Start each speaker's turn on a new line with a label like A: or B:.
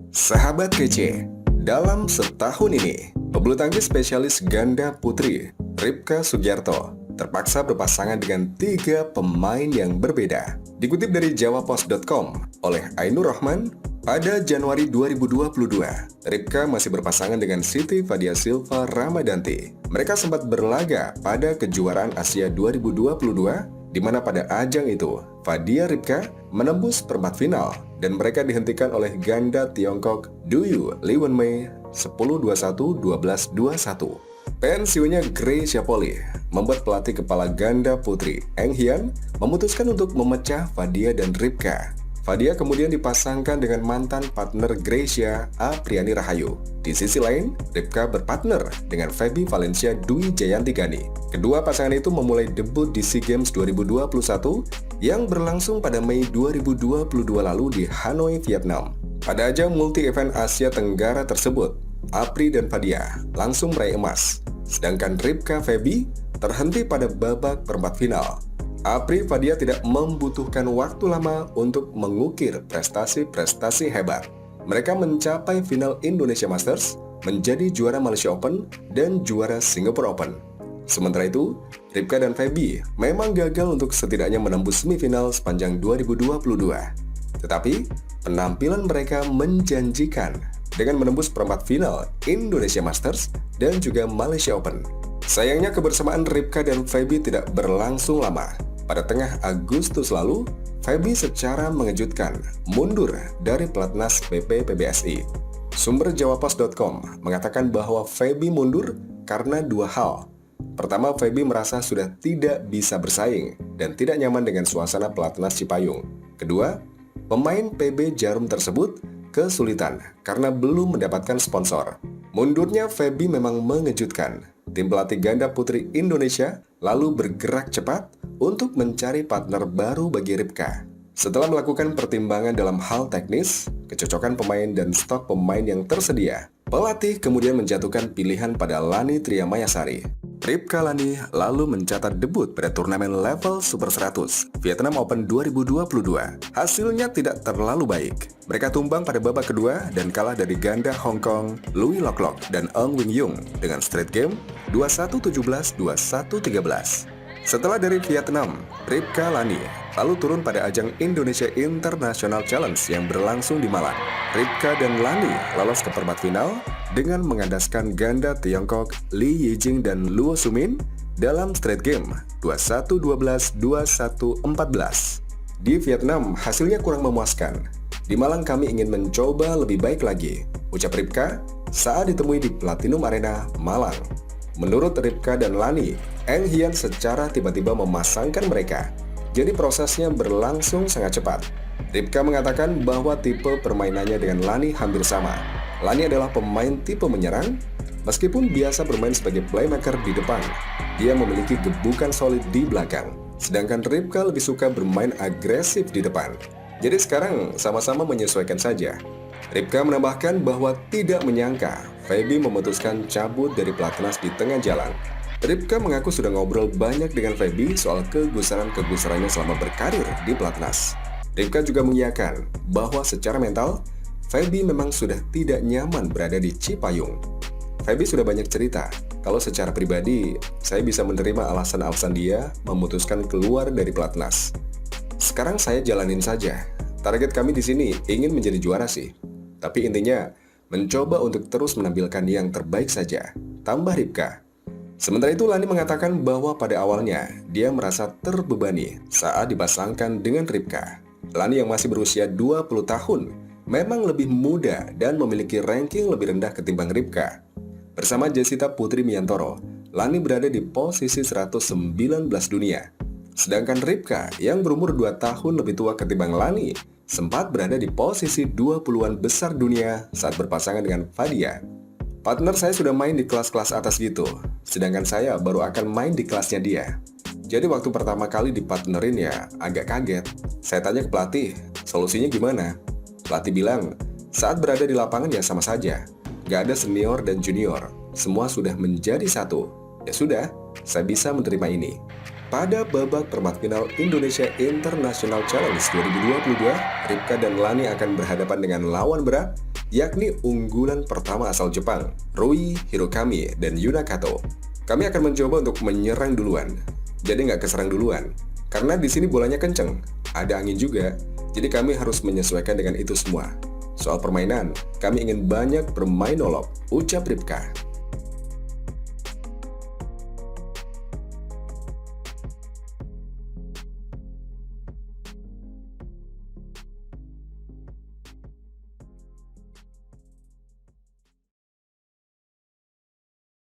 A: Sahabat kece, dalam setahun ini, pebulu tangkis spesialis ganda putri Ripka Sugiarto terpaksa berpasangan dengan 3 pemain yang berbeda. Dikutip dari jawapos.com oleh Ainur Rahman, pada Januari 2022, Ripka masih berpasangan dengan Siti Fadia Silva Ramadanti. Mereka sempat berlaga pada kejuaraan Asia 2022, di mana pada ajang itu, Fadia Ripka menembus perempat final dan mereka dihentikan oleh ganda Tiongkok Du Yu Li Wenmei 10-21, 12-21. Pensiunnya Greysia Poli membuat pelatih kepala ganda putri Eng Hian memutuskan untuk memecah Fadia dan Ripka. Fadia kemudian dipasangkan dengan mantan partner Greysia, Apriani Rahayu. Di sisi lain, Ripka berpartner dengan Feby Valencia Dwi Jayanti Gani. Kedua pasangan itu memulai debut di SEA Games 2021 yang berlangsung pada Mei 2022 lalu di Hanoi, Vietnam. Pada ajang multi-event Asia Tenggara tersebut, Apri dan Fadia langsung meraih emas, sedangkan Ripka Feby terhenti pada babak perempat final. Apri Fadia tidak membutuhkan waktu lama untuk mengukir prestasi-prestasi hebat. Mereka mencapai final Indonesia Masters, menjadi juara Malaysia Open, dan juara Singapore Open. Sementara itu, Ripka dan Feby memang gagal untuk setidaknya menembus semifinal sepanjang 2022. Tetapi, penampilan mereka menjanjikan dengan menembus perempat final Indonesia Masters dan juga Malaysia Open. Sayangnya kebersamaan Ripka dan Feby tidak berlangsung lama. Pada tengah Agustus lalu, Feby secara mengejutkan mundur dari pelatnas PP PBSI. Sumber jawapos.com mengatakan bahwa Feby mundur karena 2 hal. Pertama, Feby merasa sudah tidak bisa bersaing dan tidak nyaman dengan suasana pelatnas Cipayung. Kedua, pemain PB Jarum tersebut kesulitan karena belum mendapatkan sponsor. Mundurnya Feby memang mengejutkan. Tim pelatih ganda putri Indonesia lalu bergerak cepat untuk mencari partner baru bagi Ripka. Setelah melakukan pertimbangan dalam hal teknis, kecocokan pemain dan stok pemain yang tersedia, pelatih kemudian menjatuhkan pilihan pada Lani Triamayasari. Ripka Lani lalu mencatat debut pada turnamen level Super 100 Vietnam Open 2022. Hasilnya tidak terlalu baik. Mereka tumbang pada babak kedua dan kalah dari ganda Hong Kong, Louis Lock Lock dan Eng Wing Yung dengan straight game 21-17, 21-13. Setelah dari Vietnam, Ripka Lani lalu turun pada ajang Indonesia International Challenge yang berlangsung di Malang. Ripka dan Lani lolos ke perempat final dengan mengandaskan ganda Tiongkok Li Yijing dan Luo Sumin dalam straight game 21-12, 21-14. Di Vietnam, hasilnya kurang memuaskan. Di Malang kami ingin mencoba lebih baik lagi, ucap Ripka saat ditemui di Platinum Arena, Malang. Menurut Ripka dan Lani, Eng Hian secara tiba-tiba memasangkan mereka. Jadi prosesnya berlangsung sangat cepat. Ripka mengatakan bahwa tipe permainannya dengan Lani hampir sama. Lani adalah pemain tipe menyerang, meskipun biasa bermain sebagai playmaker di depan. Dia memiliki gebukan solid di belakang, sedangkan Ripka lebih suka bermain agresif di depan. Jadi sekarang sama-sama menyesuaikan saja. Ripka menambahkan bahwa tidak menyangka Feby memutuskan cabut dari pelatnas di tengah jalan. Ripka mengaku sudah ngobrol banyak dengan Feby soal kegusaran-kegusarannya selama berkarir di pelatnas. Ripka juga mengiyakan bahwa secara mental, Feby memang sudah tidak nyaman berada di Cipayung. Feby sudah banyak cerita, kalau secara pribadi, saya bisa menerima alasan-alasan dia memutuskan keluar dari pelatnas. Sekarang saya jalanin saja. Target kami di sini ingin menjadi juara sih. Tapi intinya, mencoba untuk terus menampilkan yang terbaik saja, tambah Ripka. Sementara itu, Lani mengatakan bahwa pada awalnya, dia merasa terbebani saat dipasangkan dengan Ripka. Lani yang masih berusia 20 tahun, memang lebih muda dan memiliki ranking lebih rendah ketimbang Ripka. Bersama Jessita Putri Miantoro, Lani berada di posisi 119 dunia. Sedangkan Ripka yang berumur 2 tahun lebih tua ketimbang Lani, sempat berada di posisi 20-an besar dunia saat berpasangan dengan Fadia. Partner saya sudah main di kelas-kelas atas gitu, sedangkan saya baru akan main di kelasnya dia. Jadi waktu pertama kali dipartnerin ya agak kaget. Saya tanya ke pelatih, solusinya gimana? Pelatih bilang, saat berada di lapangan ya sama saja. Gak ada senior dan junior, semua sudah menjadi satu. Ya sudah, saya bisa menerima ini. Pada babak perempat final Indonesia International Challenge 2022, Ripka dan Lani akan berhadapan dengan lawan berat yakni unggulan pertama asal Jepang, Rui Hirokami dan Yuna Kato. Kami akan mencoba untuk menyerang duluan, jadi nggak keserang duluan. Karena di sini bolanya kenceng, ada angin juga, jadi kami harus menyesuaikan dengan itu semua. Soal permainan, kami ingin banyak bermain nolop, ucap Ripka.